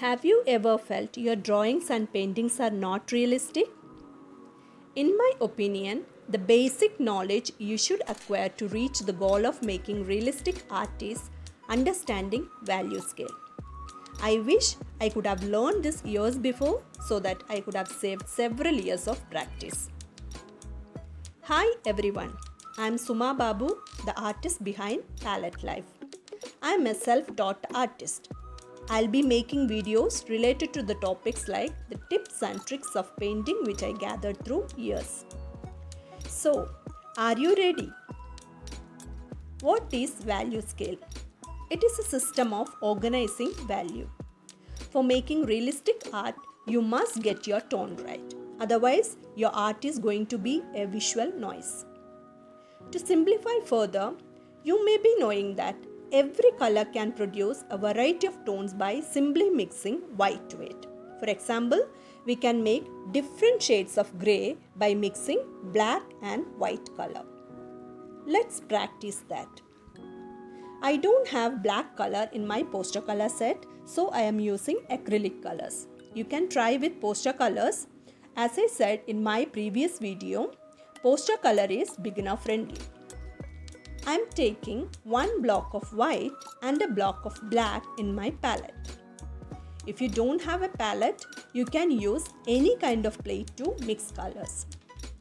Have you ever felt your drawings and paintings are not realistic? In my opinion, the basic knowledge you should acquire to reach the goal of making realistic art is understanding value scale. I wish I could have learned this years before so that I could have saved several years of practice. Hi everyone, I am SUMA BABU, the artist behind Palette Life. I am a self-taught artist. I'll be making videos related to the topics like the tips and tricks of painting which I gathered through years. So, are you ready? What is value scale? It is a system of organizing value. For making realistic art, you must get your tone right. Otherwise, your art is going to be a visual noise. To simplify further, you may be knowing that every color can produce a variety of tones by simply mixing white to it. For example, we can make different shades of grey by mixing black and white color. Let's practice that. I don't have black color in my poster color set, so I am using acrylic colors. You can try with poster colors. As I said in my previous video, poster color is beginner friendly. I am taking one block of white and a block of black in my palette. If you don't have a palette, you can use any kind of plate to mix colors.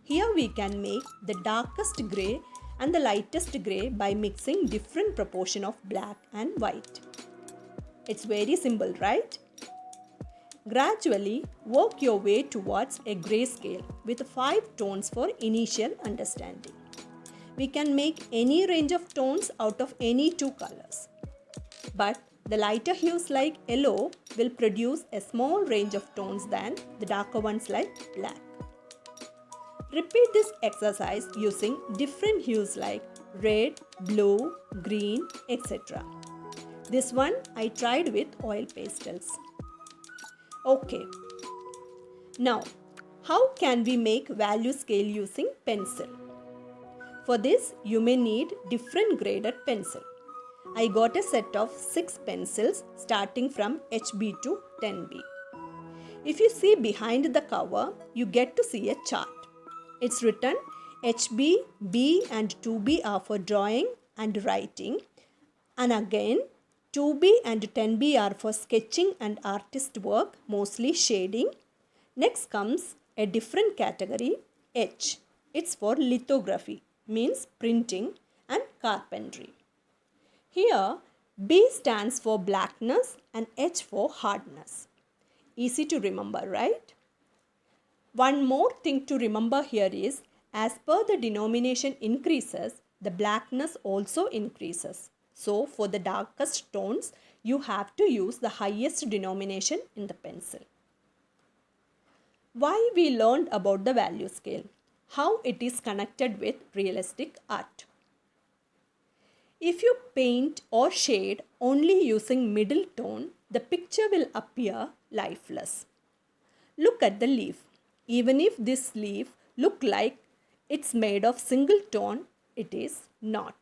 Here we can make the darkest grey and the lightest grey by mixing different proportion of black and white. It's very simple, right? Gradually work your way towards a grey scale with 5 tones for initial understanding. We can make any range of tones out of any 2 colors. But the lighter hues like yellow will produce a small range of tones than the darker ones like black. Repeat this exercise using different hues like red, blue, green, etc. This one I tried with oil pastels. Okay. Now, how can we make value scale using pencil? For this, you may need different graded pencil. I got a set of 6 pencils starting from HB to 10B. If you see behind the cover, you get to see a chart. It's written HB, B and 2B are for drawing and writing. And again, 2B and 10B are for sketching and artist work, mostly shading. Next comes a different category, H. It's for lithography, means printing and carpentry. Here, B stands for blackness and H for hardness. Easy to remember, right? One more thing to remember here is, as per the denomination increases, the blackness also increases. So, for the darkest tones, you have to use the highest denomination in the pencil. Why we learned about the value scale? How it is connected with realistic art. If you paint or shade only using middle tone, the picture will appear lifeless. Look at the leaf. Even if this leaf looks like it's made of single tone, it is not.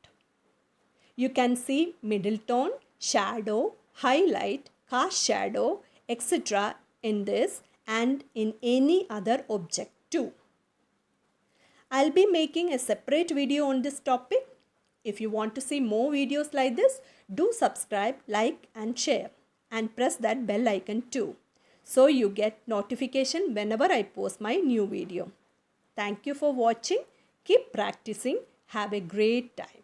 You can see middle tone, shadow, highlight, cast shadow, etc. in this and in any other object too. I'll be making a separate video on this topic. If you want to see more videos like this, do subscribe, like and share and press that bell icon too, so you get notification whenever I post my new video. Thank you for watching. Keep practicing. Have a great time.